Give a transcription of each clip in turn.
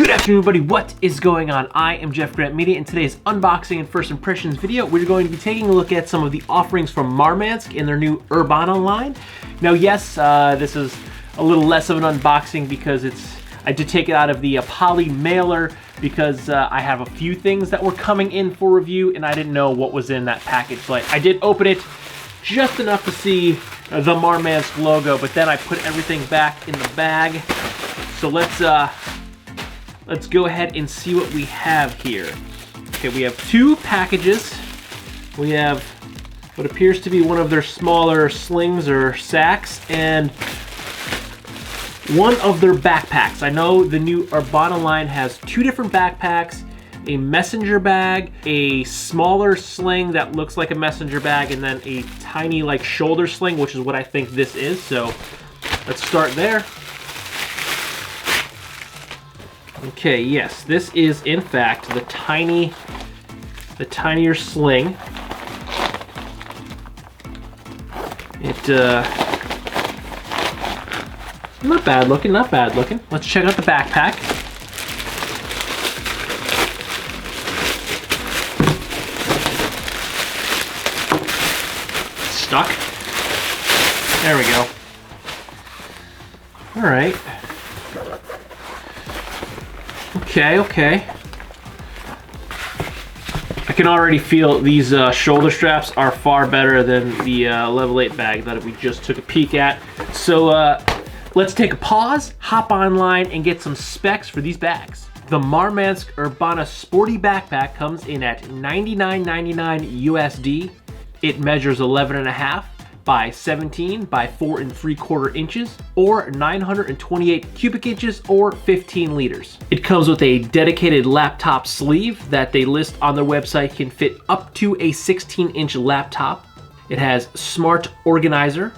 Good afternoon, everybody. What is going on? I am Jeffgrantmedia. In today's unboxing and first impressions video, we're going to be taking a look at some of the offerings from Marmansk in their new Urbana line. Now, yes, this is a little less of an unboxing because I did take it out of the poly mailer because I have a few things that were coming in for review and I didn't know what was in that package. So I did open it just enough to see the Marmansk logo, but then I put everything back in the bag. So let's go ahead and see what we have here. Okay, we have two packages. We have what appears to be one of their smaller slings or sacks and one of their backpacks. I know the new Urbana line has two different backpacks, a messenger bag, a smaller sling that looks like a messenger bag, and then a tiny like shoulder sling, which is what I think this is. So let's start there. Okay, yes, this is in fact the tinier sling. Not bad looking, not bad looking. Let's check out the backpack. Stuck. There we go. All right. Okay. I can already feel these shoulder straps are far better than the Level 8 bag that we just took a peek at. So let's take a pause, hop online, and get some specs for these bags. The Marmansk Urbana Sporty backpack comes in at $99.99 USD. It measures 11.5 by 17 by 4 3/4 inches, or 928 cubic inches, or 15 liters. It comes with a dedicated laptop sleeve that they list on their website can fit up to a 16-inch laptop. It has smart organizer,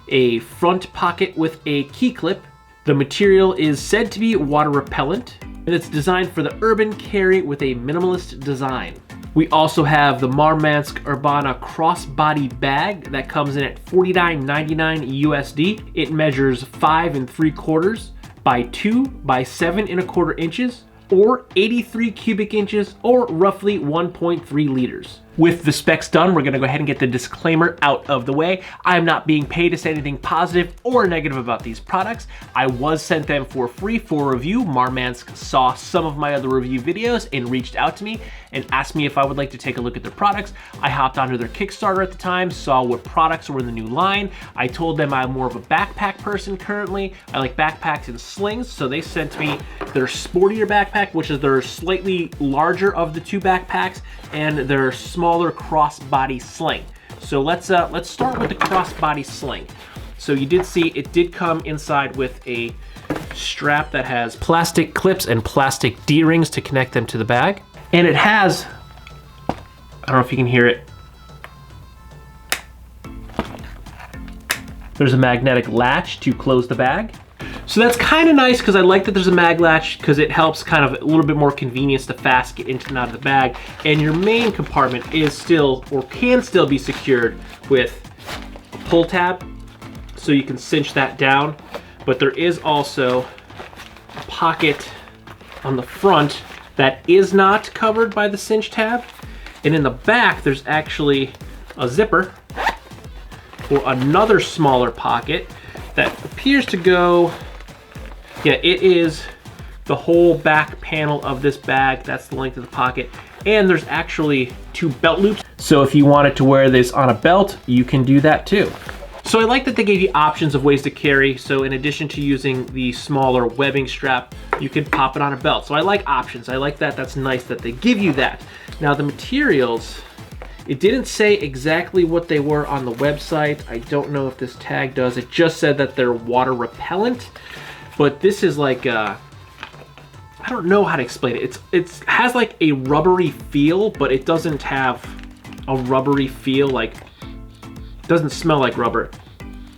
a front pocket with a key clip. The material is said to be water repellent, and it's designed for the urban carry with a minimalist design. We also have the Marmansk Urbana crossbody bag that comes in at $49.99 USD. It measures 5 3/4 by 2 by 7 1/4 inches, or 83 cubic inches, or roughly 1.3 liters. With the specs done, we're gonna go ahead and get the disclaimer out of the way. I'm not being paid to say anything positive or negative about these products. I was sent them for free for review. Marmansk saw some of my other review videos and reached out to me and asked me if I would like to take a look at their products. I hopped onto their Kickstarter at the time, saw what products were in the new line. I told them I'm more of a backpack person currently. I like backpacks and slings, so they sent me their sportier backpack, which is their slightly larger of the two backpacks, and their smaller crossbody sling. So let's start with the crossbody sling. So you did see it did come inside with a strap that has plastic clips and plastic D-rings to connect them to the bag. And it has, I don't know if you can hear it, there's a magnetic latch to close the bag. So that's kind of nice because I like that there's a mag latch because it helps kind of a little bit more convenience to fast get into and out of the bag. And your main compartment is still, or can still be secured with a pull tab, so you can cinch that down. But there is also a pocket on the front that is not covered by the cinch tab. And in the back, there's actually a zipper or another smaller pocket that appears to go, yeah, it is the whole back panel of this bag. That's the length of the pocket. And there's actually two belt loops. So if you wanted to wear this on a belt, you can do that too. So I like that they gave you options of ways to carry. So in addition to using the smaller webbing strap, you can pop it on a belt. So I like options. I like that. That's nice that they give you that. Now the materials, it didn't say exactly what they were on the website. I don't know if this tag does. It just said that they're water repellent. But this is like, I don't know how to explain it. It has like a rubbery feel, but it doesn't have a rubbery feel. Like, it doesn't smell like rubber.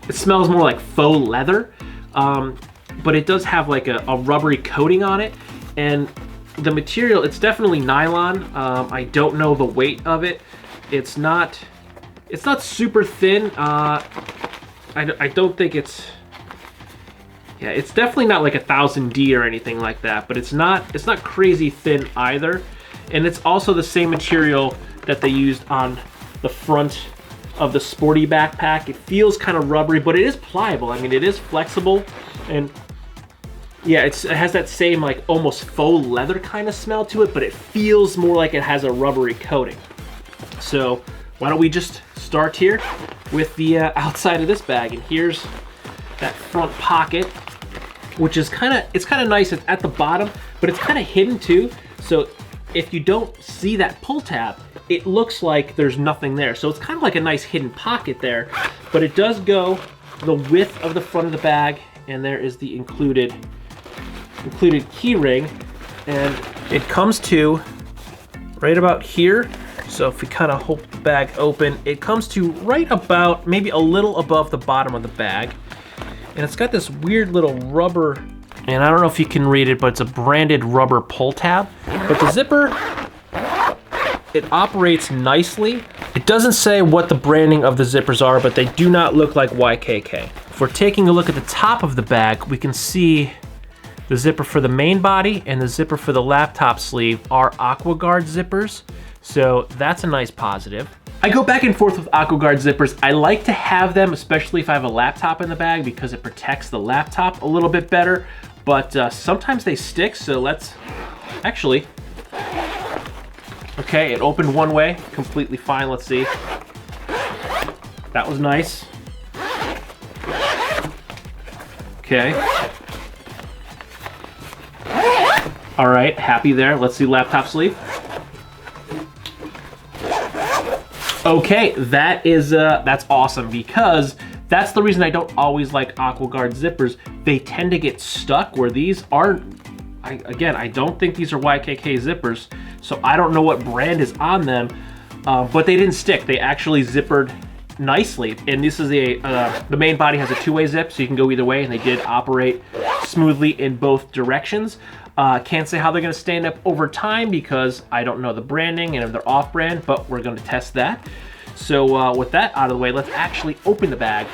It smells more like faux leather, but it does have like a rubbery coating on it. And the material, it's definitely nylon. I don't know the weight of it. It's not super thin. I don't think it's Yeah, it's definitely not like a 1000D or anything like that, but it's not crazy thin either. And it's also the same material that they used on the front of the Sporty backpack. It feels kind of rubbery, but it is pliable. I mean, it is flexible, and yeah, it has that same like almost faux leather kind of smell to it, but it feels more like it has a rubbery coating. So why don't we just start here with the outside of this bag, and here's that front pocket, which is it's kind of nice. It's at the bottom, but it's kind of hidden too. So if you don't see that pull tab, it looks like there's nothing there. So it's kind of like a nice hidden pocket there, but it does go the width of the front of the bag, and there is the included key ring, and it comes to right about here. So if we kind of hold the bag open, it comes to right about maybe a little above the bottom of the bag, and it's got this weird little rubber, and I don't know if you can read it, but it's a branded rubber pull tab. But the zipper, it operates nicely. It doesn't say what the branding of the zippers are, but they do not look like YKK. If we're taking a look at the top of the bag, we can see the zipper for the main body and the zipper for the laptop sleeve are AquaGuard zippers, so that's a nice positive. I go back and forth with AquaGuard zippers. I like to have them, especially if I have a laptop in the bag, because it protects the laptop a little bit better, but sometimes they stick, so let's actually... Okay, it opened one way, completely fine, let's see. That was nice. Okay. All right, happy there. Let's see laptop sleeve. Okay, that's awesome, because that's the reason I don't always like AquaGuard zippers. They tend to get stuck, where these aren't. Again, I don't think these are YKK zippers, so I don't know what brand is on them, but they didn't stick. They actually zippered nicely, and this is the main body has a two-way zip, so you can go either way, and they did operate smoothly in both directions. Can't say how they're gonna stand up over time because I don't know the branding and if they're off-brand, but we're gonna test that. So with that out of the way, let's actually open the bag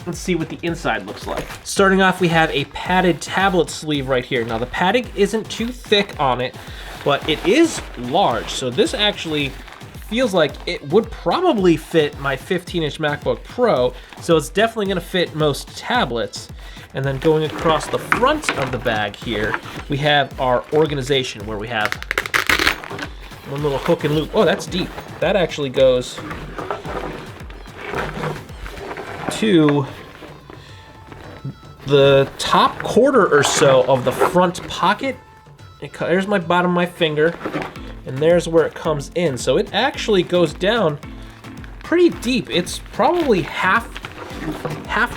and see what the inside looks like. Starting off, we have a padded tablet sleeve right here. Now the padding isn't too thick on it, but it is large. So this actually feels like it would probably fit my 15-inch MacBook Pro. So it's definitely gonna fit most tablets. And then going across the front of the bag here, we have our organization, where we have one little hook and loop. Oh, that's deep. That actually goes to the top quarter or so of the front pocket. There's my bottom of my finger, and there's where it comes in. So it actually goes down pretty deep. It's probably half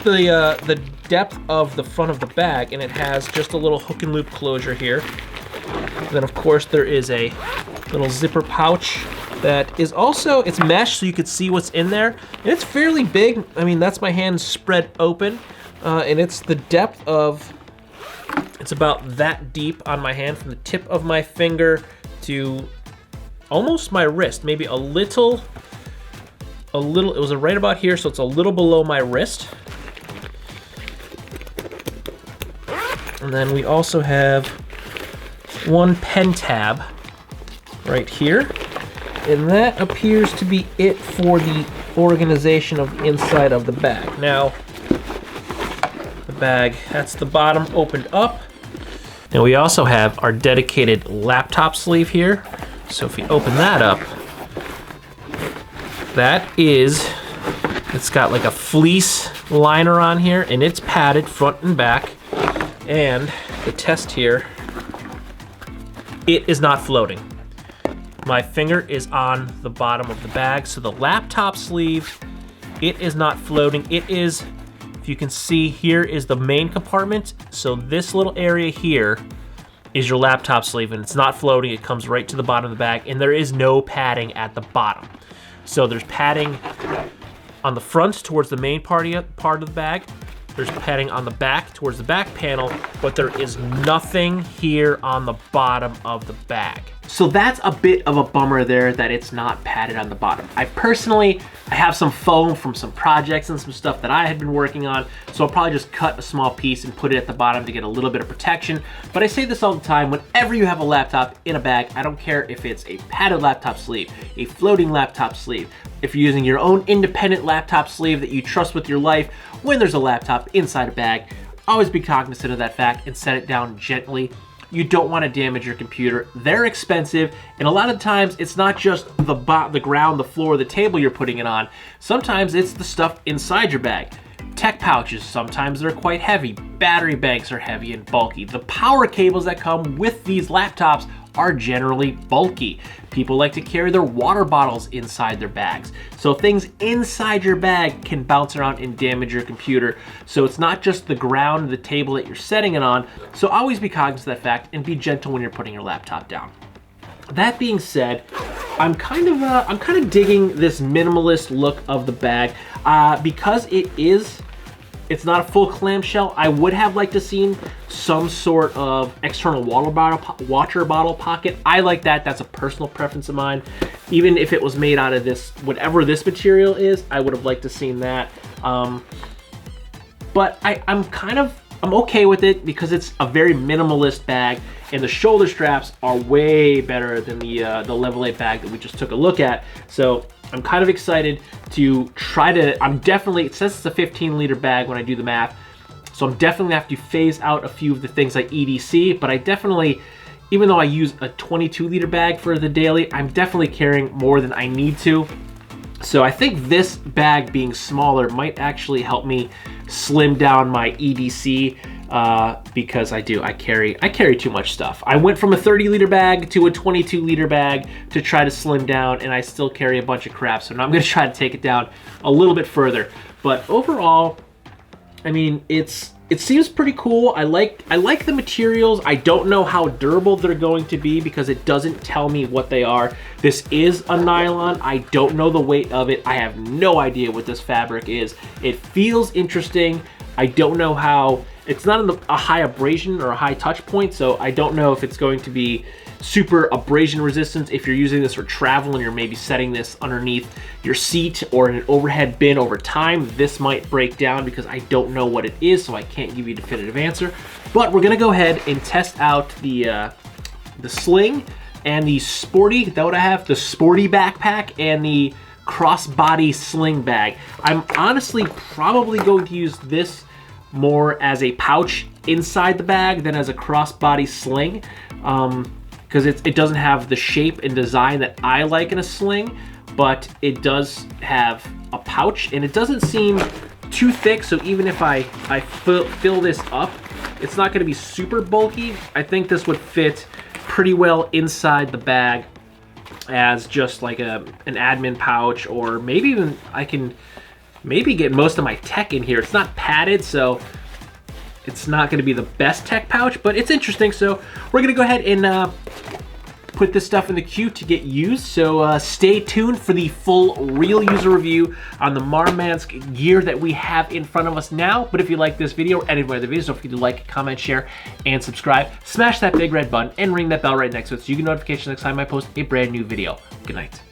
the depth of the front of the bag, and it has just a little hook and loop closure here. And then of course there is a little zipper pouch that is also, it's mesh so you can see what's in there, and it's fairly big. I mean, that's my hand spread open, and it's the depth of, it's about that deep on my hand, from the tip of my finger to almost my wrist, maybe a little, it was right about here, so it's a little below my wrist. And then we also have one pen tab right here, and that appears to be it for the organization of the inside of the bag. Now, the bag, that's the bottom opened up. And we also have our dedicated laptop sleeve here. So if we open that up, it's got like a fleece liner on here, and it's padded front and back. And the test here, it is not floating. My finger is on the bottom of the bag, so the laptop sleeve, it is not floating. It is, if you can see, here is the main compartment. So this little area here is your laptop sleeve, and it's not floating. It comes right to the bottom of the bag, and there is no padding at the bottom. So there's padding on the front towards the main part of the bag. There's padding on the back towards the back panel, but there is nothing here on the bottom of the bag. So that's a bit of a bummer there that it's not padded on the bottom. I have some foam from some projects and some stuff that I had been working on, so I'll probably just cut a small piece and put it at the bottom to get a little bit of protection. But I say this all the time, whenever you have a laptop in a bag, I don't care if it's a padded laptop sleeve, a floating laptop sleeve, if you're using your own independent laptop sleeve that you trust with your life, when there's a laptop inside a bag, always be cognizant of that fact and set it down gently. You don't want to damage your computer. They're expensive, and a lot of times it's not just the ground, the floor, the table you're putting it on. Sometimes it's the stuff inside your bag. Tech pouches, sometimes they're quite heavy. Battery banks are heavy and bulky. The power cables that come with these laptops are generally bulky. People like to carry their water bottles inside their bags. So things inside your bag can bounce around and damage your computer. So it's not just the ground, the table that you're setting it on. So always be cognizant of that fact and be gentle when you're putting your laptop down. That being said, I'm kind of digging this minimalist look of the bag because it's not a full clamshell. I would have liked to seen some sort of external water bottle pocket. I like that. That's a personal preference of mine. Even if it was made out of this, whatever this material is, I would have liked to seen that. But I'm okay with it because it's a very minimalist bag, and the shoulder straps are way better than the Level 8 bag that we just took a look at. So I'm kind of excited to try to, it says it's a 15-liter bag when I do the math, so I'm definitely gonna have to phase out a few of the things like EDC, but I definitely, even though I use a 22-liter bag for the daily, I'm definitely carrying more than I need to. So I think this bag being smaller might actually help me slim down my EDC because I carry too much stuff. I went from a 30-liter bag to a 22-liter bag to try to slim down, and I still carry a bunch of crap. So now I'm going to try to take it down a little bit further. But overall, I mean, it seems pretty cool. I like the materials. I don't know how durable they're going to be because it doesn't tell me what they are. This is a nylon. I don't know the weight of it. I have no idea what this fabric is. It feels interesting. I don't know how, it's not a high abrasion or a high touch point, so I don't know if it's going to be super abrasion resistant. If you're using this for travel and you're maybe setting this underneath your seat or in an overhead bin over time, this might break down because I don't know what it is, so I can't give you a definitive answer. But we're gonna go ahead and test out the Sling and the Sporty, that what I have, the Sporty backpack and the crossbody Sling bag. I'm honestly probably going to use this more as a pouch inside the bag than as a crossbody sling, because it doesn't have the shape and design that I like in a sling, but it does have a pouch and it doesn't seem too thick. So even if I fill this up, it's not going to be super bulky. I think this would fit pretty well inside the bag as just like an admin pouch, or maybe even I can maybe get most of my tech in here. It's not padded, so it's not going to be the best tech pouch, but it's interesting. So we're going to go ahead and put this stuff in the queue to get used. So stay tuned for the full real user review on the Marmansk gear that we have in front of us now. But if you like this video or any of the other videos, don't forget to like, comment, share, and subscribe. Smash that big red button and ring that bell right next to it so you get notifications next time I post a brand new video. Good night.